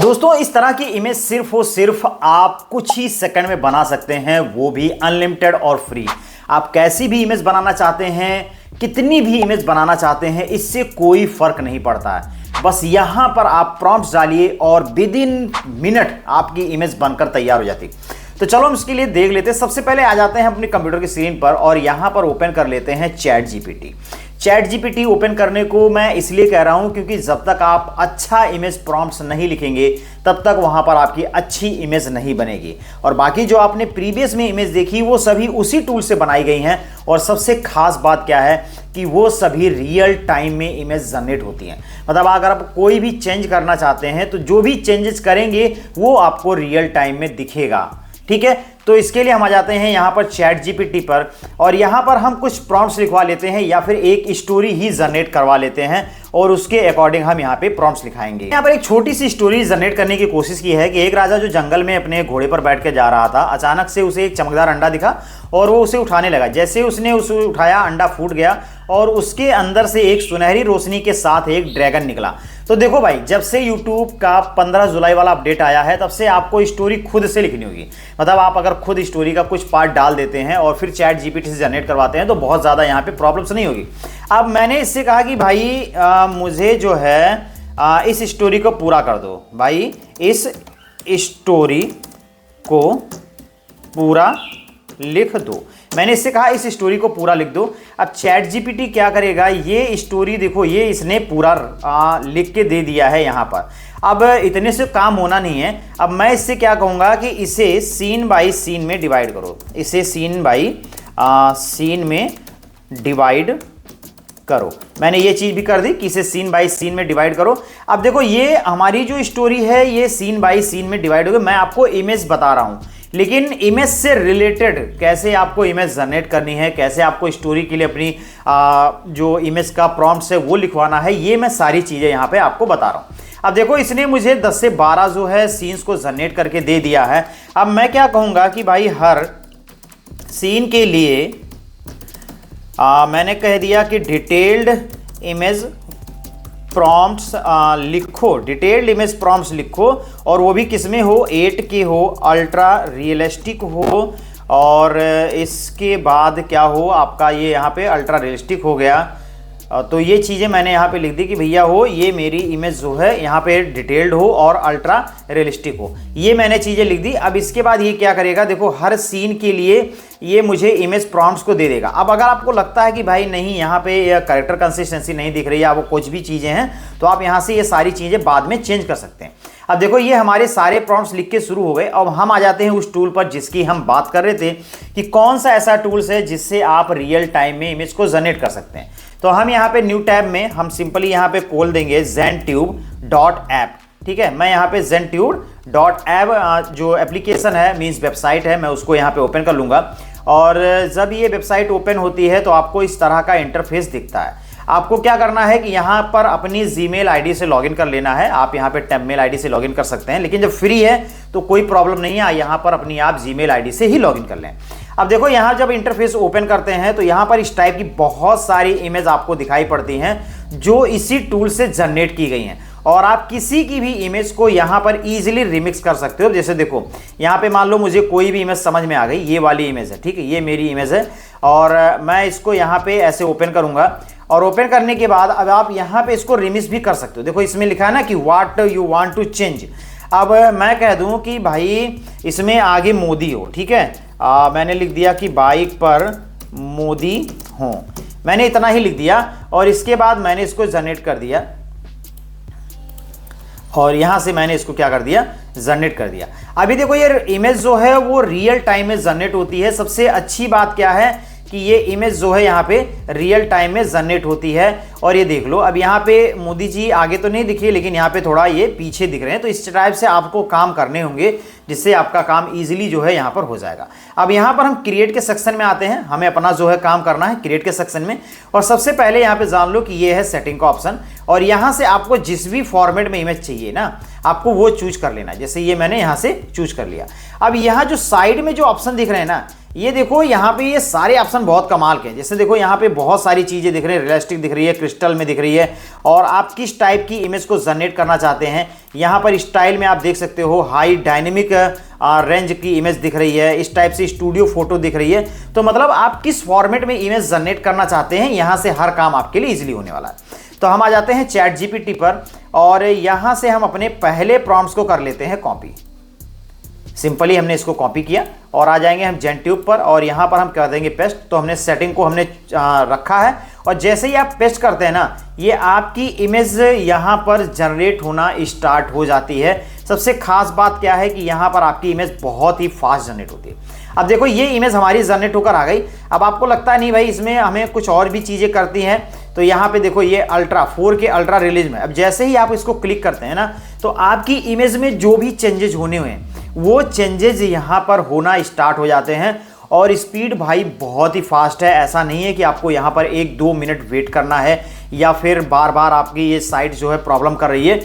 दोस्तों इस तरह की इमेज सिर्फ और सिर्फ आप कुछ ही सेकंड में बना सकते हैं, वो भी अनलिमिटेड और फ्री। आप कैसी भी इमेज बनाना चाहते हैं, कितनी भी इमेज बनाना चाहते हैं, इससे कोई फर्क नहीं पड़ता है। बस यहां पर आप प्रॉम्प्ट्स डालिए और विद इन मिनट आपकी इमेज बनकर तैयार हो जाती। तो चलो हम इसके लिए देख लेते हैं। सबसे पहले आ जाते हैं अपने कंप्यूटर की स्क्रीन पर और यहां पर ओपन कर लेते हैं chat GPT. Chat GPT open करने को मैं इसलिए कह रहा हूं क्योंकि जब तक आप अच्छा इमेज प्रॉम्प्ट्स नहीं लिखेंगे तब तक वहां पर आपकी अच्छी इमेज नहीं बनेगी। और बाकी जो आपने प्रीवियस में इमेज देखी वो सभी उसी टूल से बनाई गई हैं। और सबसे खास बात क्या है कि वो सभी रियल टाइम में इमेज जनरेट होती हैं। मतलब अगर आप कोई भी चेंज करना चाहते हैं तो जो भी चेंजेस करेंगे वो आपको रियल टाइम में दिखेगा। ठीक है, तो इसके लिए हम आ जाते हैं यहां पर चैट जीपीटी पर और यहां पर हम कुछ प्रॉम्प्ट्स लिखवा लेते हैं या फिर एक स्टोरी ही जनरेट करवा लेते हैं और उसके अकॉर्डिंग हम यहां पे प्रॉम्प्ट्स लिखाएंगे। यहां पर एक छोटी सी स्टोरी जनरेट करने की कोशिश की है कि एक राजा जो जंगल में अपने घोड़े पर बैठ के जा रहा था, अचानक से उसे एक चमकदार अंडा दिखा और वो उसे उठाने लगा। जैसे उसने उसे उठाया, अंडा फूट गया और उसके अंदर से एक सुनहरी रोशनी के साथ एक ड्रैगन निकला। तो देखो भाई, जब से YouTube का 15 जुलाई वाला अपडेट आया है तब से आपको स्टोरी खुद से लिखनी होगी। मतलब आप अगर खुद स्टोरी का कुछ पार्ट डाल देते हैं और फिर चैट जीपीटी से जनरेट करवाते हैं तो बहुत ज़्यादा यहाँ पे प्रॉब्लम्स नहीं होगी। अब मैंने इससे कहा कि भाई मुझे जो है इस स्टोरी को पूरा कर दो। भाई इस स्टोरी को पूरा लिख दो। मैंने इससे कहा इस स्टोरी को पूरा लिख दो। अब चैट जीपीटी क्या करेगा, ये स्टोरी देखो ये इसने पूरा लिख के दे दिया है यहाँ पर। अब इतने से काम होना नहीं है। अब मैं इससे क्या कहूँगा कि इसे सीन बाई सीन में डिवाइड करो। इसे सीन बाई सीन में डिवाइड करो। मैंने ये चीज़ भी कर दी कि इसे सीन बाई सीन में डिवाइड करो। अब देखो ये हमारी जो स्टोरी है ये सीन बाई सीन में डिवाइड हो गई। मैं आपको इमेज बता रहा हूँ, लेकिन इमेज से रिलेटेड कैसे आपको इमेज जनरेट करनी है, कैसे आपको स्टोरी के लिए अपनी जो इमेज का प्रॉम्प्ट्स है वो लिखवाना है, ये मैं सारी चीज़ें यहाँ पे आपको बता रहा हूँ। अब देखो इसने मुझे 10 से 12 जो है सीन्स को जनरेट करके दे दिया है। अब मैं क्या कहूँगा कि भाई हर सीन के लिए मैंने कह दिया कि डिटेल्ड इमेज प्रॉम्प्ट्स लिखो। डिटेल्ड इमेज प्रॉम्प्ट्स लिखो और वो भी किसमें हो, 8K हो, अल्ट्रा रियलिस्टिक हो और इसके बाद क्या हो आपका ये यहाँ पे अल्ट्रा रियलिस्टिक हो गया। तो ये चीज़ें मैंने यहाँ पे लिख दी कि भैया हो ये मेरी इमेज जो है यहाँ पे डिटेल्ड हो और अल्ट्रा रियलिस्टिक हो। ये मैंने चीज़ें लिख दी। अब इसके बाद ये क्या करेगा, देखो हर सीन के लिए ये मुझे इमेज प्रॉम्प्ट्स को दे देगा। अब अगर आपको लगता है कि भाई नहीं यहाँ पे कैरेक्टर कंसिस्टेंसी नहीं दिख रही है, वो कुछ भी चीज़ें हैं, तो आप यहाँ से ये सारी चीज़ें बाद में चेंज कर सकते हैं। अब देखो ये हमारे सारे प्रॉम्प्ट्स लिख के शुरू हो गए। अब हम आ जाते हैं उस टूल पर जिसकी हम बात कर रहे थे कि कौन सा ऐसा टूल्स है जिससे आप रियल टाइम में इमेज को जनरेट कर सकते हैं। तो हम यहाँ पे न्यू टैब में हम सिंपली यहाँ पे खोल देंगे ZenTube.app। ठीक है, मैं यहाँ पे ZenTube.app जो एप्लीकेशन है मीन्स वेबसाइट है, मैं उसको यहाँ पे ओपन कर लूँगा। और जब ये वेबसाइट ओपन होती है तो आपको इस तरह का इंटरफेस दिखता है। आपको क्या करना है कि यहाँ पर अपनी जीमेल आईडी से लॉगिन कर लेना है। आप यहाँ पे टेममेल आईडी से लॉगिन कर सकते हैं, लेकिन जब फ्री है तो कोई प्रॉब्लम नहीं है, यहाँ पर अपनी आप जीमेल आईडी से ही लॉगिन कर लें। अब देखो यहाँ जब इंटरफेस ओपन करते हैं तो यहाँ पर इस टाइप की बहुत सारी इमेज आपको दिखाई पड़ती हैं जो इसी टूल से जनरेट की गई हैं और आप किसी की भी इमेज को यहाँ पर इजीली रिमिक्स कर सकते हो। जैसे देखो यहाँ पे मान लो मुझे कोई भी इमेज समझ में आ गई, ये वाली इमेज है, ठीक है, ये मेरी इमेज है और मैं इसको यहाँ पे ऐसे ओपन करूँगा और ओपन करने के बाद अब आप यहाँ पे इसको रिमिक्स भी कर सकते हो। देखो इसमें लिखा है ना कि what you want to change. अब मैं कह दूँ कि भाई इसमें आगे मोदी हो, ठीक है, मैंने लिख दिया कि बाइक पर मोदी हो, मैंने इतना ही लिख दिया और इसके बाद मैंने इसको जनरेट कर दिया और यहां से मैंने इसको क्या कर दिया, जनरेट कर दिया। अभी देखो ये इमेज जो है वो रियल टाइम में जनरेट होती है। सबसे अच्छी बात क्या है कि ये इमेज जो है यहाँ पे रियल टाइम में जनरेट होती है। और ये देख लो अब यहाँ पे मोदी जी आगे तो नहीं दिखे लेकिन यहाँ पे थोड़ा ये पीछे दिख रहे हैं। तो इस टाइप से आपको काम करने होंगे जिससे आपका काम इजीली जो है यहाँ पर हो जाएगा। अब यहाँ पर हम क्रिएट के सेक्शन में आते हैं। हमें अपना जो है काम करना है क्रिएट के सेक्शन में और सबसे पहले यहाँ पे जान लो कि ये है सेटिंग का ऑप्शन और यहाँ से आपको जिस भी फॉर्मेट में इमेज चाहिए ना आपको वो चूज कर लेना है। जैसे ये मैंने यहाँ से चूज कर लिया। अब यहाँ जो साइड में जो ऑप्शन दिख रहे हैं ना ये देखो यहाँ पे ये सारे ऑप्शन बहुत कमाल के हैं। जैसे देखो यहाँ पे बहुत सारी चीज़ें दिख रही है, रियलिस्टिक दिख रही है, क्रिस्टल में दिख रही है, और आप किस टाइप की इमेज को जनरेट करना चाहते हैं। यहाँ पर स्टाइल में आप देख सकते हो हाई डायनेमिक रेंज की इमेज दिख रही है, इस टाइप से स्टूडियो फोटो दिख रही है। तो मतलब आप किस फॉर्मेट में इमेज जनरेट करना चाहते हैं, यहाँ से हर काम आपके लिए ईजिली होने वाला है। तो हम आ जाते हैं चैट जीपीटी पर और यहाँ से हम अपने पहले प्रॉम्प्ट्स को कर लेते हैं कॉपी। सिंपली हमने इसको कॉपी किया और आ जाएंगे हम जेनट्यूब पर और यहाँ पर हम कर देंगे पेस्ट। तो हमने सेटिंग को हमने रखा है और जैसे ही आप पेस्ट करते हैं ना, ये आपकी इमेज यहाँ पर जनरेट होना स्टार्ट हो जाती है। सबसे खास बात क्या है कि यहाँ पर आपकी इमेज बहुत ही फास्ट जनरेट होती है। अब देखो ये इमेज हमारी जनरेट होकर आ गई। अब आपको लगता है नहीं भाई इसमें हमें कुछ और भी चीज़ें करती हैं, तो यहाँ पे देखो ये अल्ट्रा 4K अल्ट्रा रिलीज में। अब जैसे ही आप इसको क्लिक करते हैं ना, तो आपकी इमेज में जो भी चेंजेस होने हुए हैं वो चेंजेस यहाँ पर होना स्टार्ट हो जाते हैं। और स्पीड भाई बहुत ही फास्ट है। ऐसा नहीं है कि आपको यहाँ पर 1-2 मिनट वेट करना है या फिर बार बार आपकी ये साइट जो है प्रॉब्लम कर रही है।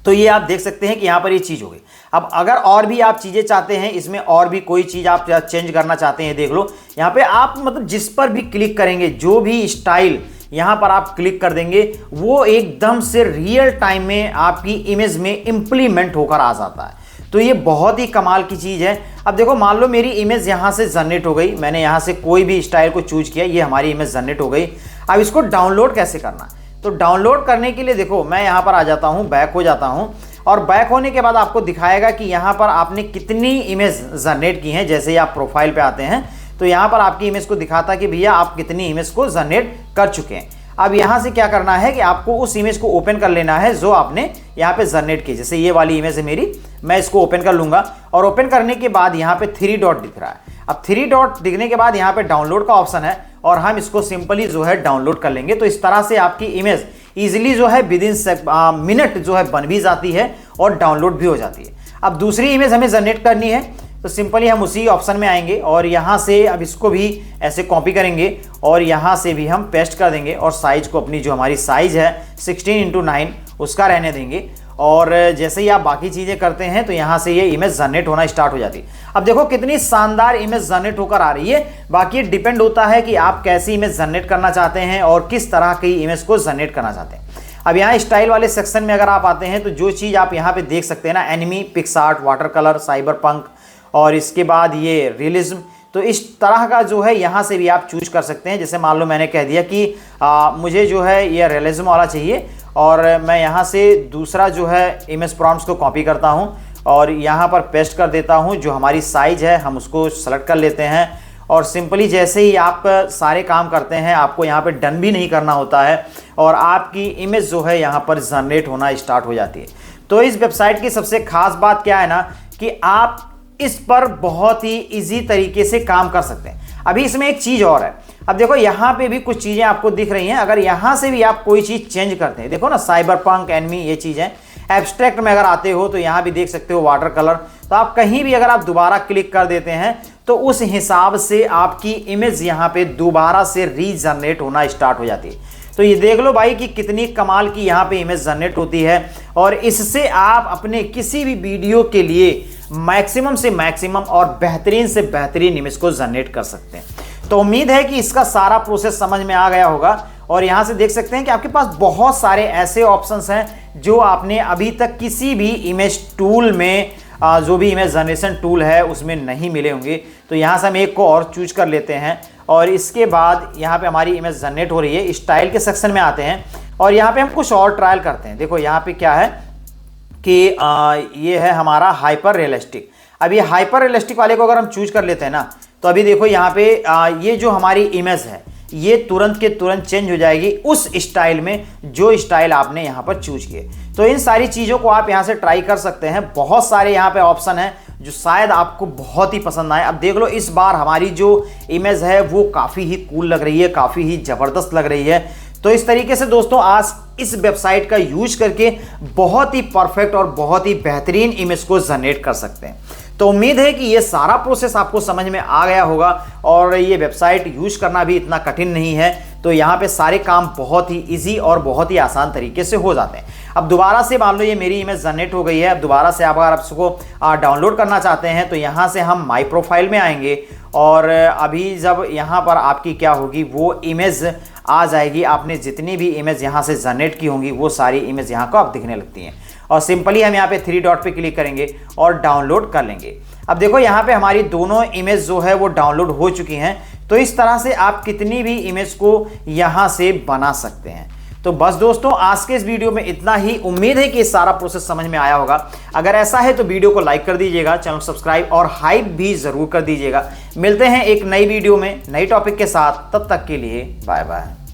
तो ये आप देख सकते हैं कि यहाँ पर ये चीज़ हो गई। अब अगर और भी आप चीज़ें चाहते हैं, इसमें और भी कोई चीज़ आप चेंज करना चाहते हैं, देख लो यहाँ पे आप मतलब जिस पर भी क्लिक करेंगे, जो भी स्टाइल यहाँ पर आप क्लिक कर देंगे, वो एकदम से रियल टाइम में आपकी इमेज में इम्प्लीमेंट होकर आ जाता है। तो ये बहुत ही कमाल की चीज़ है। अब देखो मान लो मेरी इमेज यहाँ से जनरेट हो गई, मैंने यहाँ से कोई भी स्टाइल को चूज किया, ये हमारी इमेज जनरेट हो गई। अब इसको डाउनलोड कैसे करना, तो डाउनलोड करने के लिए देखो मैं यहाँ पर आ जाता हूँ, बैक हो जाता हूँ और बैक होने के बाद आपको दिखाएगा कि यहाँ पर आपने कितनी इमेज जनरेट की हैं। जैसे ही आप प्रोफाइल पे आते हैं तो यहाँ पर आपकी इमेज को दिखाता है कि भैया आप कितनी इमेज को जनरेट कर चुके हैं। अब यहाँ से क्या करना है कि आपको उस इमेज को ओपन कर लेना है जो आपने यहाँ पे जनरेट की। जैसे ये वाली इमेज है मेरी, मैं इसको ओपन कर लूँगा और ओपन करने के बाद यहाँ पे 3 डॉट दिख रहा है। अब 3 डॉट दिखने के बाद यहाँ पे डाउनलोड का ऑप्शन है और हम इसको सिंपली जो है डाउनलोड कर लेंगे। तो इस तरह से आपकी इमेज ईजिली जो है विदिन मिनट जो है बन भी जाती है और डाउनलोड भी हो जाती है। अब दूसरी इमेज हमें जनरेट करनी है तो सिंपली हम उसी ऑप्शन में आएंगे और यहाँ से अब इसको भी ऐसे कॉपी करेंगे और यहाँ से भी हम पेस्ट कर देंगे और साइज को अपनी जो हमारी साइज है 16:9 उसका रहने देंगे। और जैसे ही आप बाकी चीज़ें करते हैं तो यहाँ से ये इमेज जनरेट होना स्टार्ट हो जाती है। अब देखो कितनी शानदार इमेज जनरेट होकर आ रही है। बाकी डिपेंड होता है कि आप कैसी इमेज जनरेट करना चाहते हैं और किस तरह की इमेज को जनरेट करना चाहते हैं। अब यहाँ स्टाइल वाले सेक्शन में अगर आप आते हैं तो जो चीज़ आप यहाँ पे देख सकते हैं ना, enemy, PicsArt, water colour, cyber punk और इसके बाद ये रियलिज्म, तो इस तरह का जो है यहाँ से भी आप चूज कर सकते हैं। जैसे मान लो मैंने कह दिया कि मुझे जो है ये रियलिज्म वाला चाहिए और मैं यहाँ से दूसरा जो है इमेज प्रॉम्प्ट्स को कॉपी करता हूँ और यहाँ पर पेस्ट कर देता हूँ। जो हमारी साइज है हम उसको सेलेक्ट कर लेते हैं और सिंपली जैसे ही आप सारे काम करते हैं, आपको यहाँ पे डन भी नहीं करना होता है और आपकी इमेज जो है यहाँ पर जनरेट होना स्टार्ट हो जाती है। तो इस वेबसाइट की सबसे खास बात क्या है ना कि आप इस पर बहुत ही इजी तरीके से काम कर सकते हैं। अभी इसमें एक चीज़ और है। अब देखो यहाँ पे भी कुछ चीज़ें आपको दिख रही हैं। अगर यहाँ से भी आप कोई चीज़ चेंज करते हैं, देखो ना साइबर पंक, एनिमी, ये चीज़ें। एब्स्ट्रैक्ट में अगर आते हो तो यहाँ भी देख सकते हो वाटर कलर। तो आप कहीं भी अगर आप दोबारा क्लिक कर देते हैं तो उस हिसाब से आपकी इमेज यहाँ पे दोबारा से रीजनरेट होना स्टार्ट हो जाती है। तो ये देख लो भाई कि कितनी कमाल की यहाँ पे इमेज जनरेट होती है और इससे आप अपने किसी भी वीडियो के लिए मैक्सिमम से मैक्सिमम और बेहतरीन से बेहतरीन इमेज को जनरेट कर सकते हैं। तो उम्मीद है कि इसका सारा प्रोसेस समझ में आ गया होगा और यहाँ से देख सकते हैं कि आपके पास बहुत सारे ऐसे ऑप्शंस हैं जो आपने अभी तक किसी भी इमेज टूल में, जो भी इमेज जनरेशन टूल है उसमें नहीं मिले होंगे। तो यहाँ से हम एक को और चूज कर लेते हैं और इसके बाद यहाँ पे हमारी इमेज जनरेट हो रही है। स्टाइल के सेक्शन में आते हैं और यहाँ पे हम कुछ और ट्रायल करते हैं। देखो यहाँ पे क्या है कि ये है हमारा हाइपर रियलिस्टिक। अब ये हाइपर रियलिस्टिक वाले को अगर हम चूज कर लेते हैं ना, तो अभी देखो यहाँ पे ये जो हमारी इमेज है ये तुरंत के तुरंत चेंज हो जाएगी उस स्टाइल में जो स्टाइल आपने यहाँ पर चूज किए। तो इन सारी चीज़ों को आप यहाँ से ट्राई कर सकते हैं। बहुत सारे यहाँ पे ऑप्शन हैं जो शायद आपको बहुत ही पसंद आए। अब देख लो इस बार हमारी जो इमेज है वो काफ़ी ही कूल लग रही है, काफ़ी ही ज़बरदस्त लग रही है। तो इस तरीके से दोस्तों आज इस वेबसाइट का यूज करके बहुत ही परफेक्ट और बहुत ही बेहतरीन इमेज को जनरेट कर सकते हैं। तो उम्मीद है कि ये सारा प्रोसेस आपको समझ में आ गया होगा और ये वेबसाइट यूज करना भी इतना कठिन नहीं है। तो यहाँ पे सारे काम बहुत ही इजी और बहुत ही आसान तरीके से हो जाते हैं। अब दोबारा से मान लो ये मेरी इमेज जनरेट हो गई है। अब दोबारा से आप अगर इसको डाउनलोड करना चाहते हैं तो यहाँ से हम माई प्रोफाइल में आएंगे और अभी जब यहाँ पर आपकी क्या होगी, वो इमेज आ जाएगी। आपने जितनी भी इमेज यहाँ से जनरेट की होंगी वो सारी इमेज यहाँ को अब दिखने लगती हैं और सिंपली हम यहाँ पे 3 डॉट पे क्लिक करेंगे और डाउनलोड कर लेंगे। अब देखो यहाँ पे हमारी दोनों इमेज जो है वो डाउनलोड हो चुकी हैं। तो इस तरह से आप कितनी भी इमेज को यहाँ से बना सकते हैं। तो बस दोस्तों, आज के इस वीडियो में इतना ही। उम्मीद है कि सारा प्रोसेस समझ में आया होगा। अगर ऐसा है तो वीडियो को लाइक कर दीजिएगा, चैनल सब्सक्राइब और हाइप भी जरूर कर दीजिएगा। मिलते हैं एक नई वीडियो में नई टॉपिक के साथ, तब तक के लिए बाय बाय।